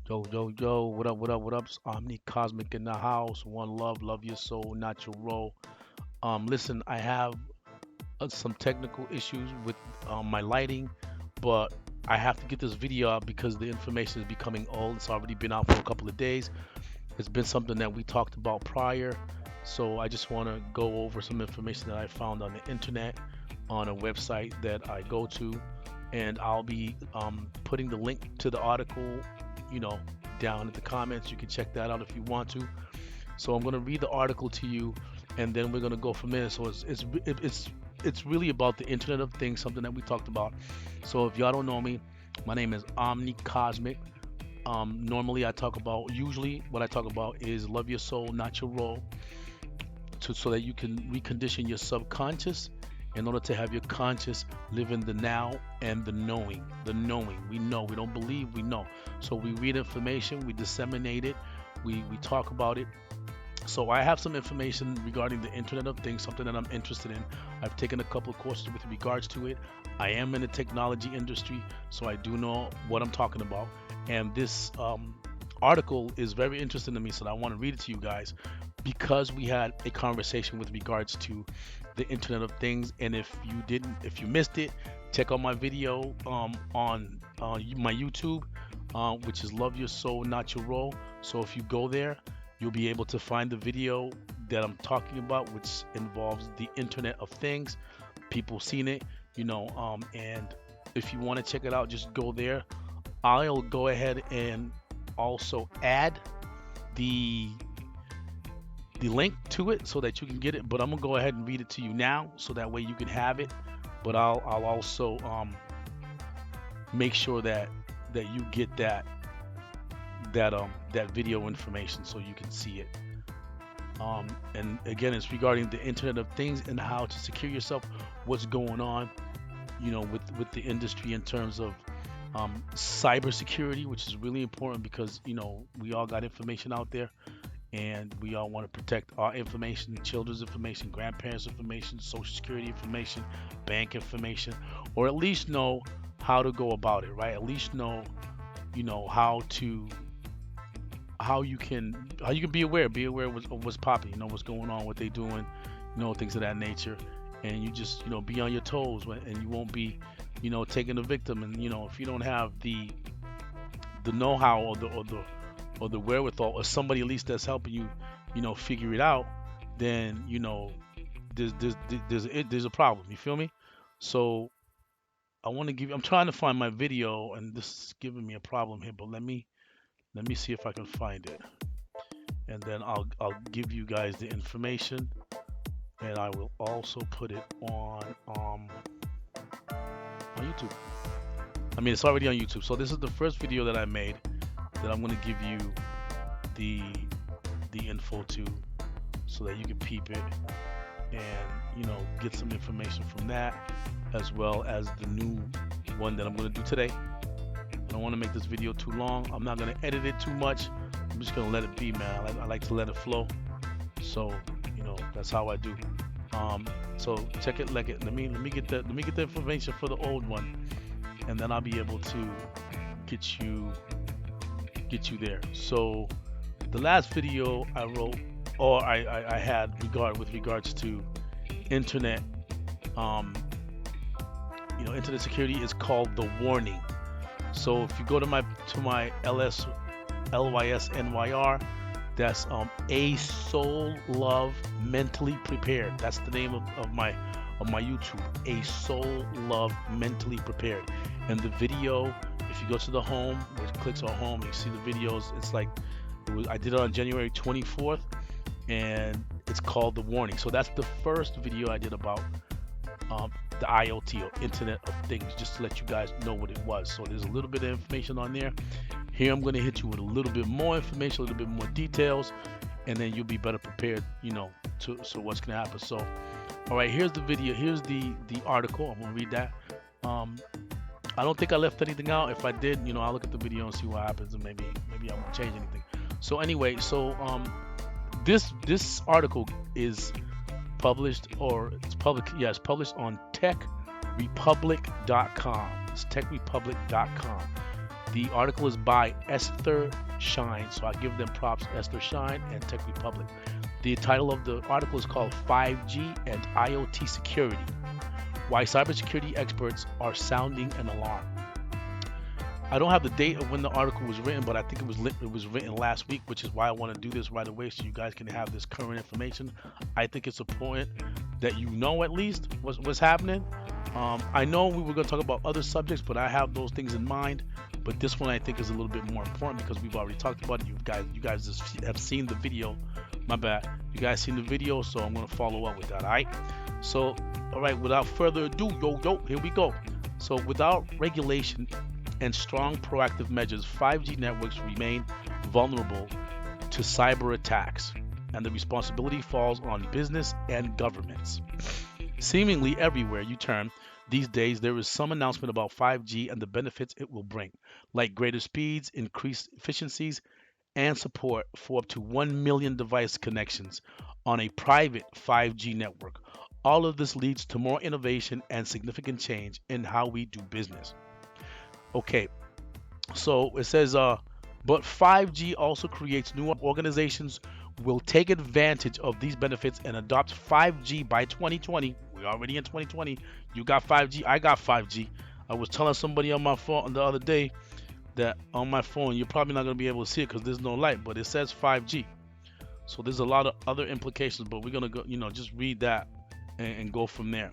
Yo, yo, yo, what up, what up, what up? It's Omni Cosmic in the house. One love, love your soul, not your role. Listen, I have some technical issues with my lighting, but I have to get this video out because the information is becoming old. It's already been out for a couple of days. It's been something that we talked about prior. So I just want to go over some information that I found on the internet on a website that I go to, and I'll be putting the link to the article, you know, down in the comments. You can check that out if you want to. So I'm going to read the article to you, and then we're going to go from there. So it's really about the Internet of Things, something that we talked about. So if y'all don't know me, my name is Omni Cosmic. Normally, usually what I talk about is love your soul, not your role, so that you can recondition your subconscious in order to have your conscious live in the now and the knowing. The knowing. We know. We don't believe, we know. So we read information, we disseminate it, we talk about it. So I have some information regarding the Internet of Things, something that I'm interested in. I've taken a couple of courses with regards to it. I am in the technology industry, so I do know what I'm talking about. And this article is very interesting to me, so I want to read it to you guys because we had a conversation with regards to the Internet of Things. And if you missed it, check out my video on my YouTube, which is Love Your Soul, Not Your Role. So if you go there, you'll be able to find the video that I'm talking about, which involves the Internet of Things. People seen it, and if you want to check it out, just go there. I'll go ahead and also add the link to it so that you can get it. But I'm gonna go ahead and read it to you now, so that way you can have it. But I'll also make sure that you get that video information so you can see it. And again, it's regarding the Internet of Things and how to secure yourself. What's going on, with the industry in terms of cybersecurity, which is really important because we all got information out there, and we all want to protect our information, children's information, grandparents' information, social security information, bank information, or at least know how to go about it, right? At least know, how you can be aware of what's popping, what's going on, what they doing, things of that nature. And you just be on your toes, and you won't be taking the victim. And if you don't have the know-how, or the wherewithal, or somebody at least that's helping you figure it out, then there's a problem. You feel me? So I'm trying to find my video, and this is giving me a problem here, but let me see if I can find it, and then I'll give you guys the information, and I will also put it on YouTube. I mean, it's already on YouTube. So this is the first video that I made that I'm going to give you the info to, so that you can peep it and get some information from that, as well as the new one that I'm going to do today. I don't want to make this video too long. I'm not going to edit it too much. I'm just going to let it be, man. I like to let it flow. So, that's how I do. So check it, like it. Let me get the information for the old one, and then I'll be able to get you there. So the last video I wrote, or I had with regards to internet, internet security, is called the warning. So if you go to my LYSNYR, that's A Soul Love Mentally Prepared. That's the name of my YouTube. A Soul Love Mentally Prepared. And the video, if you go to the home, which clicks on home, you see the videos. It's like I did it on January 24th, and it's called The Warning. So that's the first video I did about the IoT, or Internet of Things, just to let you guys know what it was. So there's a little bit of information on there. Here I'm going to hit you with a little bit more information, a little bit more details, and then you'll be better prepared, so what's going to happen. So, all right, here's the video. Here's the article. I'm going to read that. I don't think I left anything out. If I did, I'll look at the video and see what happens, and maybe I won't change anything. So anyway, this article is published, or it's public. Yeah, it's published on techrepublic.com. It's techrepublic.com. The article is by Esther Shine, so I give them props, Esther Shine and Tech Republic. The title of the article is called 5G and IoT Security, Why Cybersecurity Experts Are Sounding an Alarm. I don't have the date of when the article was written, but I think it was written last week, which is why I want to do this right away so you guys can have this current information. I think it's important that you know at least what's happening. I know we were going to talk about other subjects, but I have those things in mind. But this one I think is a little bit more important because we've already talked about it. You guys just have seen the video. My bad. You guys seen the video, so I'm going to follow up with that. All right. So, all right. Without further ado, here we go. So, without regulation and strong proactive measures, 5G networks remain vulnerable to cyber attacks, and the responsibility falls on business and governments. Seemingly everywhere you turn these days, there is some announcement about 5G and the benefits it will bring, like greater speeds, increased efficiencies, and support for up to 1 million device connections on a private 5G network. All of this leads to more innovation and significant change in how we do business. Okay, so it says, but 5G also creates new organizations will take advantage of these benefits and adopt 5G by 2020. We're already in 2020. You got 5G, I got 5G. I was telling somebody on my phone the other day that on my phone, you're probably not going to be able to see it because there's no light, but it says 5G. So there's a lot of other implications, but we're going to go, just read that and go from there.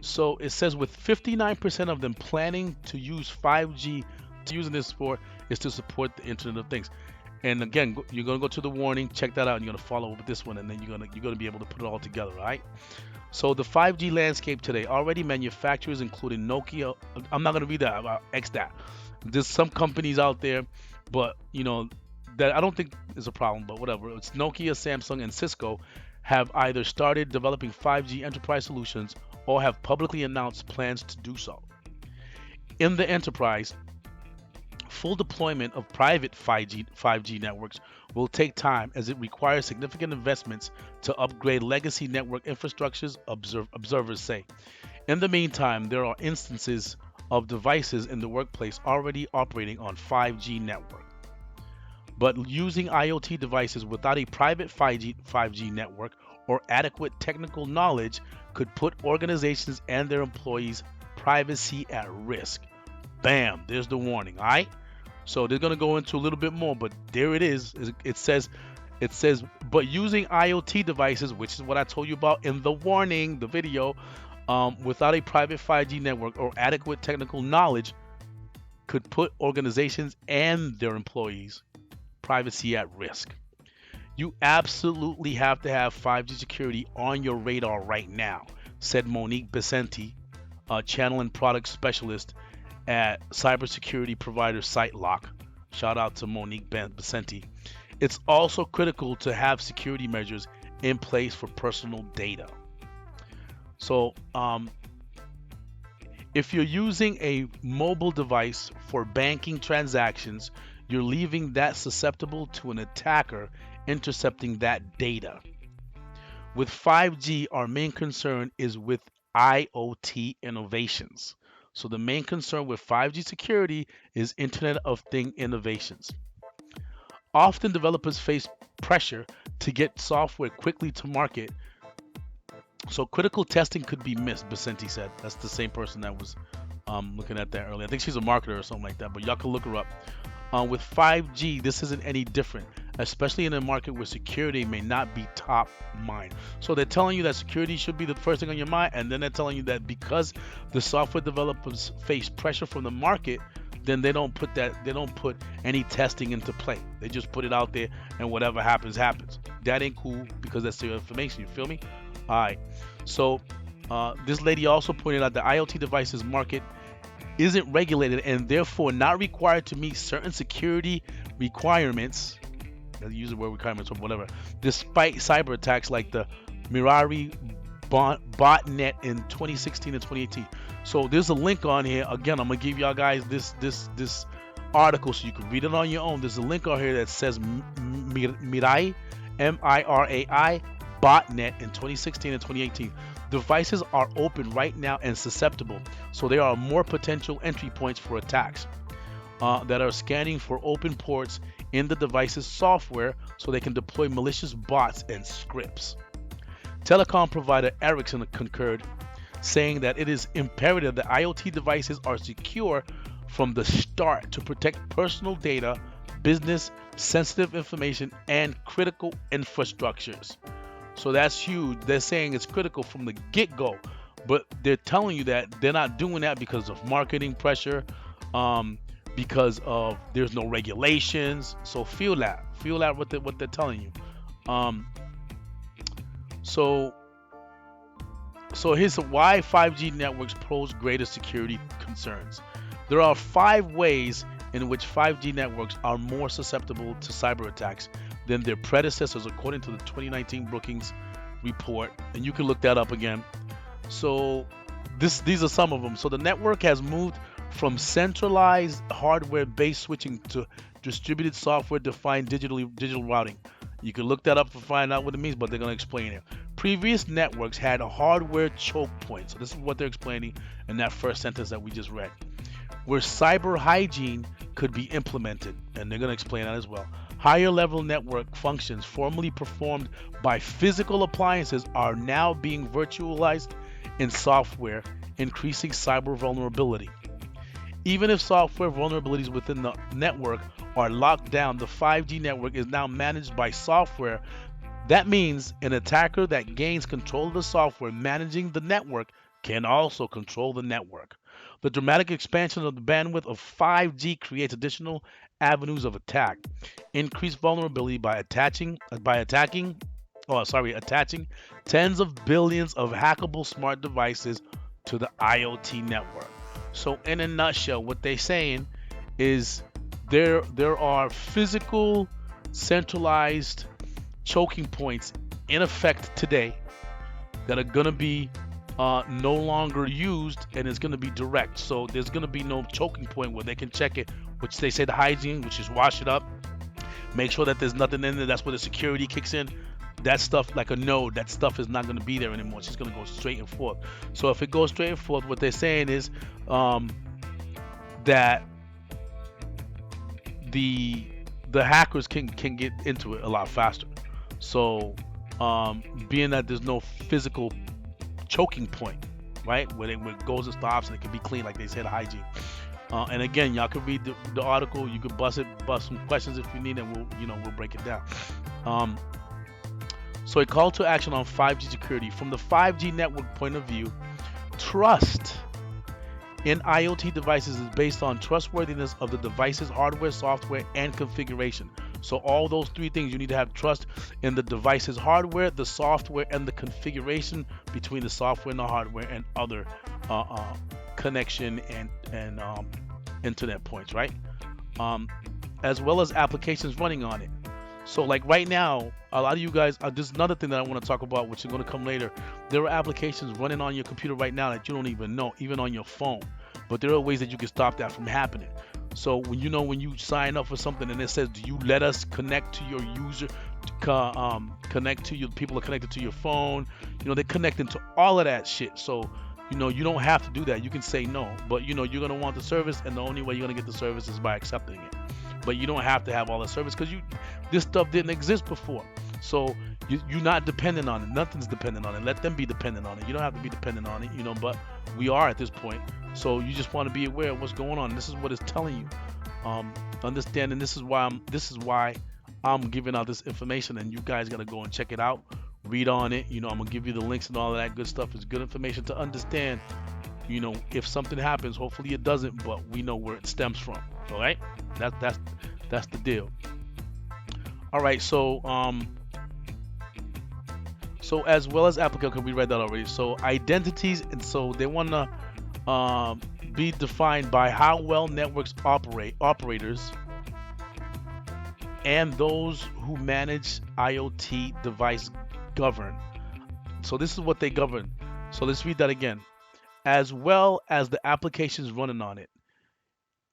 So it says with 59% of them planning to use 5G, using this for is to support the Internet of Things. And again, you're gonna go to the warning, check that out, and you're gonna follow up with this one, and then you're gonna be able to put it all together, right? So the 5G landscape today, already manufacturers including Nokia. I'm not gonna read that. I'll X that. There's some companies out there, but that I don't think is a problem, but whatever. It's Nokia, Samsung, and Cisco have either started developing 5G enterprise solutions or have publicly announced plans to do so. In the enterprise, full deployment of private 5G networks will take time as it requires significant investments to upgrade legacy network infrastructures, observers say. In the meantime, there are instances of devices in the workplace already operating on 5G network. But using IoT devices without a private 5G network or adequate technical knowledge could put organizations and their employees' privacy at risk. Bam, there's the warning, all right? So they're going to go into a little bit more, but there it is. It says, but using IoT devices, which is what I told you about in the warning, the video, without a private 5G network or adequate technical knowledge could put organizations and their employees' privacy at risk. You absolutely have to have 5G security on your radar right now, said Monique Becenti, channel and product specialist at cybersecurity provider SiteLock. Shout out to Monique Becenti. It's also critical to have security measures in place for personal data. So, if you're using a mobile device for banking transactions, you're leaving that susceptible to an attacker intercepting that data. With 5G, our main concern is with IoT innovations. So the main concern with 5G security is Internet of Things innovations. Often developers face pressure to get software quickly to market, so critical testing could be missed, Becenti said. That's the same person that was looking at that earlier. I think she's a marketer or something like that, but y'all can look her up. With 5G, this isn't any different, especially in a market where security may not be top mind. So they're telling you that security should be the first thing on your mind, and then they're telling you that because the software developers face pressure from the market, then they don't put any testing into play. They just put it out there, and whatever happens, happens. That ain't cool because that's their information. You feel me? All right. So this lady also pointed out the IoT devices market isn't regulated and therefore not required to meet certain security requirements. I use the word requirements or whatever, despite cyber attacks like the Mirai botnet in 2016 and 2018. So there's a link on here. Again, I'm gonna give y'all guys this article so you can read it on your own. There's a link on here that says Mirai, Mirai botnet in 2016 and 2018. devices are open right now and susceptible, so there are more potential entry points for attacks that are scanning for open ports in the device's software so they can deploy malicious bots and scripts. Telecom provider Ericsson concurred, saying that it is imperative that IoT devices are secure from the start to protect personal data, business sensitive information, and critical infrastructures. So that's huge. They're saying it's critical from the get go, but they're telling you that they're not doing that because of marketing pressure, um, because of there's no regulations. So feel that what they're telling you. So So here's why 5G networks pose greater security concerns. There are 5 ways in which 5G networks are more susceptible to cyber attacks than their predecessors, according to the 2019 Brookings report. And you can look that up again. So these are some of them. So the network has moved from centralized hardware-based switching to distributed software-defined digital routing. You can look that up to find out what it means, but they're going to explain it. Previous networks had hardware choke points. So this is what they're explaining in that first sentence that we just read, where cyber hygiene could be implemented, and they're going to explain that as well. Higher level network functions formerly performed by physical appliances are now being virtualized in software, increasing cyber vulnerability. Even if software vulnerabilities within the network are locked down, the 5G network is now managed by software. That means an attacker that gains control of the software managing the network can also control the network. The dramatic expansion of the bandwidth of 5G creates additional avenues of attack. Increased vulnerability by attaching tens of billions of hackable smart devices to the IoT network. So in a nutshell, what they're saying is there are physical centralized choking points in effect today that are going to be no longer used, and it's going to be direct. So there's going to be no choking point where they can check it, which they say the hygiene, which is wash it up, make sure that there's nothing in there. That's where the security kicks in. That stuff, like a node, that stuff is not going to be there anymore. It's just going to go straight and forth. So if it goes straight and forth, what they're saying is that the hackers can get into it a lot faster. So being that there's no physical choking point, right, where it goes and stops, and it can be clean, like they said, hygiene. And again, y'all can read the article. You can bust some questions if you need, and we'll break it down. So a call to action on 5G security. From the 5G network point of view, trust in IoT devices is based on trustworthiness of the device's hardware, software, and configuration. So all those 3 things, you need to have trust in the device's hardware, the software, and the configuration between the software and the hardware and other connection and internet points, right? As well as applications running on it. So like right now, a lot of you guys, there's another thing that I want to talk about, which is going to come later. There are applications running on your computer right now that you don't even know, even on your phone. But there are ways that you can stop that from happening. So when you sign up for something and it says, do you let us connect to your user, connect to your people are connected to your phone, they're connecting to all of that shit. So you don't have to do that. You can say no, but you're going to want the service, and the only way you're going to get the service is by accepting it. But you don't have to have all the service because this stuff didn't exist before. So you're not dependent on it. Nothing's dependent on it. Let them be dependent on it. You don't have to be dependent on it, but we are at this point. So you just want to be aware of what's going on. This is what it's telling you. Understand, and this is why I'm giving out this information, and you guys gotta go and check it out. Read on it. I'm gonna give you the links and all of that good stuff. It's good information to understand. If something happens, hopefully it doesn't, but we know where it stems from. All right, that's the deal. All right, so as well as applicant, we read that already. So identities, and so they want to be defined by how well networks operators and those who manage IoT device govern. So this is what they govern. So let's read that again. As well as the applications running on it.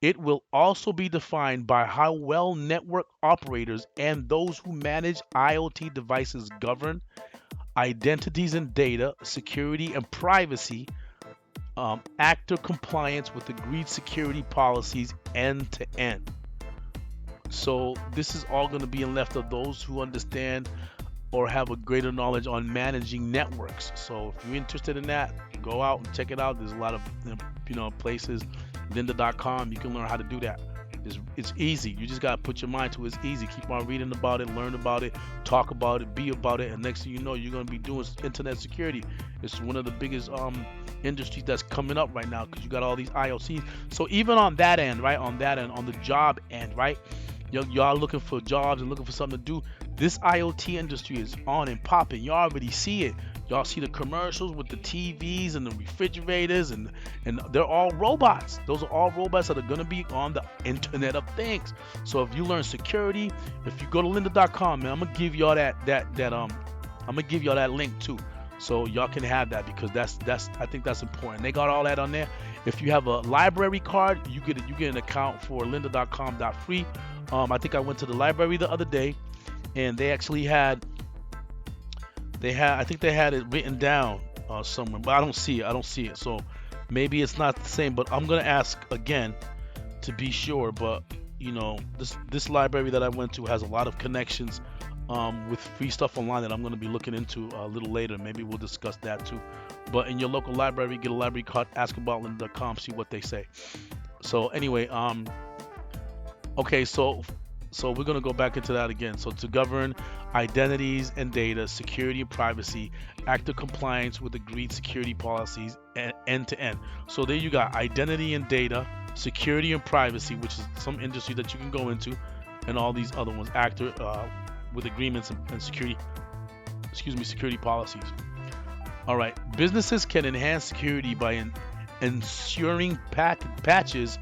It will also be defined by how well network operators and those who manage IoT devices govern. identities and data, security and privacy, actor compliance with agreed security policies end to end. So this is all going to be in left of those who understand or have a greater knowledge on managing networks. So if you're interested in that, go out and check it out. There's a lot of places, lynda.com. You can learn how to do that. It's easy. You just gotta put your mind to it. It's easy. Keep on reading about it, learn about it, talk about it, be about it, and next thing you know, you're gonna be doing internet security. It's one of the biggest industries that's coming up right now because you got all these IOCs. So even on that end, right, on that end, on the job end, right, y'all looking for jobs and looking for something to do. This IoT industry is on and popping. You already see it. Y'all see the commercials with the TVs and the refrigerators, and they're all robots. Those are all robots that are gonna be on the Internet of Things. So if you learn security, if you go to lynda.com, man, I'm gonna give y'all I'm gonna give y'all that link too, so y'all can have that because that's I think that's important. They got all that on there. If you have a library card, you get an account for lynda.com.free. I think I went to the library the other day, and they actually had I think they had it written down somewhere, but I don't see it. So maybe it's not the same, but I'm gonna ask again to be sure. But this library that I went to has a lot of connections with free stuff online that I'm gonna be looking into a little later. Maybe we'll discuss that too. But in your local library, get a library card, ask about lynda.com, see what they say. So anyway, okay, so we're going to go back into that again. So to govern identities and data, security and privacy, active compliance with agreed security policies, end to end. So there you got identity and data, security and privacy, which is some industry that you can go into, and all these other ones, actor with agreements and security policies. All right, businesses can enhance security by ensuring patches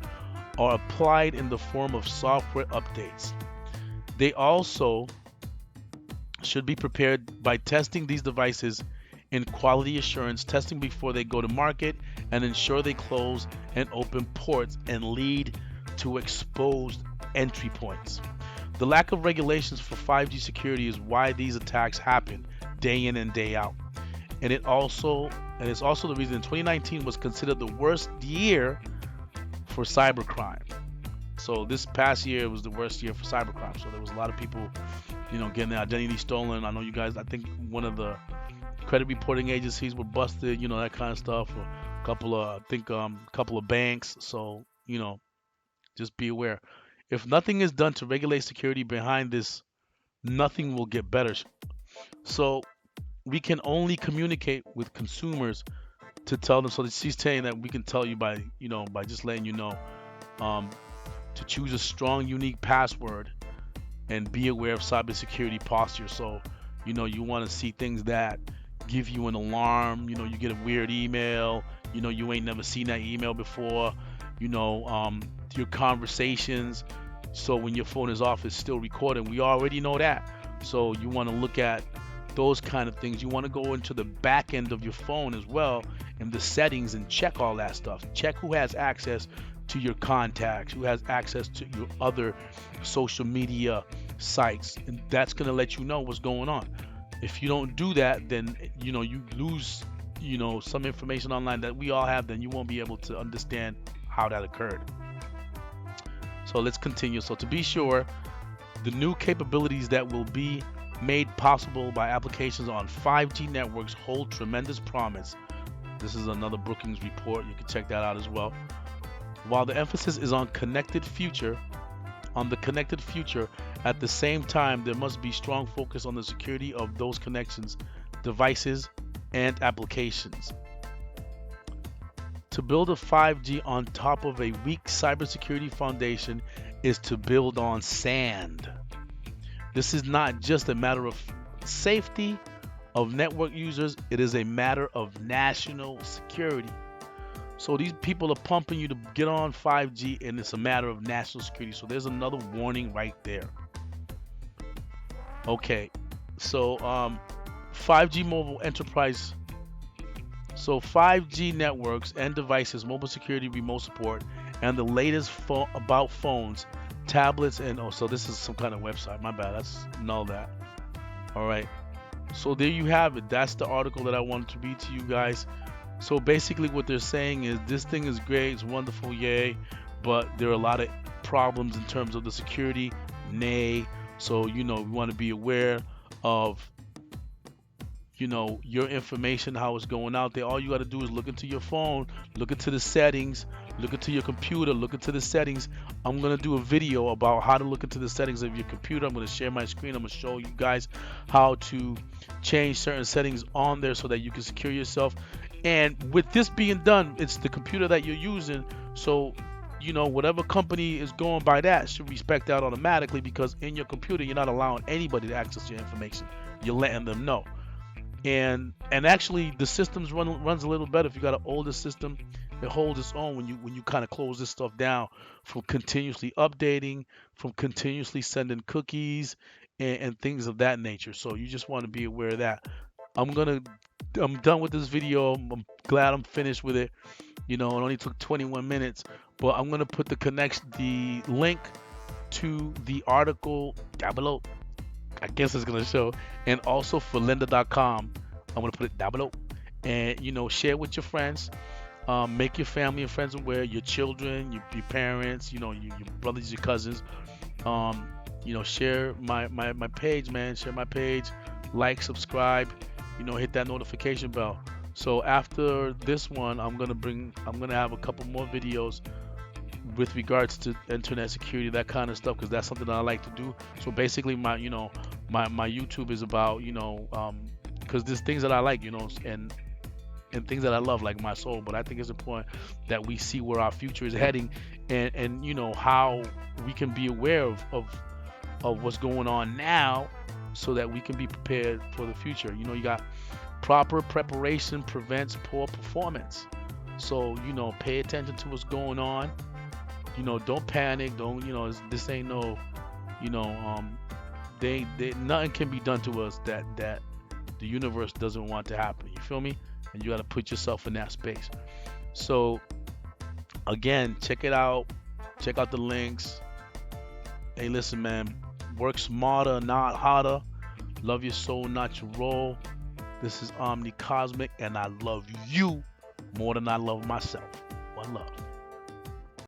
are applied in the form of software updates. They also should be prepared by testing these devices in quality assurance testing before they go to market and ensure they close and open ports and lead to exposed entry points. The lack of regulations for 5G security is why these attacks happen day in and day out. And it's also the reason 2019 was considered the worst year for cybercrime. So this past year was the worst year for cybercrime. So there was a lot of people, getting their identity stolen. I know you guys, I think one of the credit reporting agencies were busted, that kind of stuff. Or a couple of banks. So, just be aware. If nothing is done to regulate security behind this, nothing will get better. So we can only communicate with consumers to tell them. So she's saying that we can tell you by just letting you know to choose a strong, unique password and be aware of cybersecurity posture. So, you want to see things that give you an alarm. You get a weird email. You ain't never seen that email before. Your conversations. So when your phone is off, it's still recording. We already know that. So you want to look at those kind of things. You want to go into the back end of your phone as well and the settings and check all that stuff. Check who has access to your contacts, who has access to your other social media sites, and that's going to let you know what's going on. If you don't do that, then you lose some information online that we all have, then you won't be able to understand how that occurred. So let's continue. So to be sure, the new capabilities that will be made possible by applications on 5G networks hold tremendous promise. This is another Brookings report. You can check that out as well. While the emphasis is on the connected future, at the same time, there must be strong focus on the security of those connections, devices, and applications. To build a 5G on top of a weak cybersecurity foundation is to build on sand. This is not just a matter of safety of network users, it is a matter of national security. So these people are pumping you to get on 5G, and it's a matter of national security. So there's another warning right there. Okay, so 5G mobile enterprise. So 5G networks and devices, mobile security, remote support, and the latest about phones, tablets, and so this is some kind of website. My bad. Let's know that. All right. So there you have it. That's the article that I wanted to read to you guys. So basically, what they're saying is this thing is great, it's wonderful, yay, but there are a lot of problems in terms of the security, nay. So, we want to be aware of your information, how it's going out there. All you got to do is look into your phone, look into the settings, look into your computer, look into the settings. I'm going to do a video about how to look into the settings of your computer. I'm going to share my screen. I'm going to show you guys how to change certain settings on there so that you can secure yourself. And with this being done, it's the computer that you're using. So whatever company is going by that should respect that automatically, because in your computer you're not allowing anybody to access your information. You're letting them know. And actually the systems runs a little better if you got an older system. It holds its own when you kind of close this stuff down, from continuously updating, from continuously sending cookies and things of that nature. So you just want to be aware of that. I'm done with this video. I'm glad I'm finished with it. It only took 21 minutes, but I'm gonna put the link to the article down below. I guess it's gonna show, and also for lynda.com, I'm gonna put it down below. And share with your friends, make your family and friends aware, your children, your parents, your brothers, your cousins. Share my page, man. Share my page, like, subscribe, hit that notification bell. So after this one, I'm gonna have a couple more videos with regards to internet security, that kind of stuff, because that's something that I like to do. So basically, my YouTube is about, because there's things that I like, and things that I love, like my soul. But I think it's important that we see where our future is heading, and how we can be aware of what's going on now, so that we can be prepared for the future. You got proper preparation prevents poor performance. So pay attention to what's going on. Don't panic. Don't this ain't no, you know, they nothing can be done to us that the universe doesn't want to happen. You feel me? And you got to put yourself in that space. So again, check it out. Check out the links. Hey, listen, man. Work smarter, not harder. Love your soul, not your role. This is Omni Cosmic, and I love you more than I love myself. One love.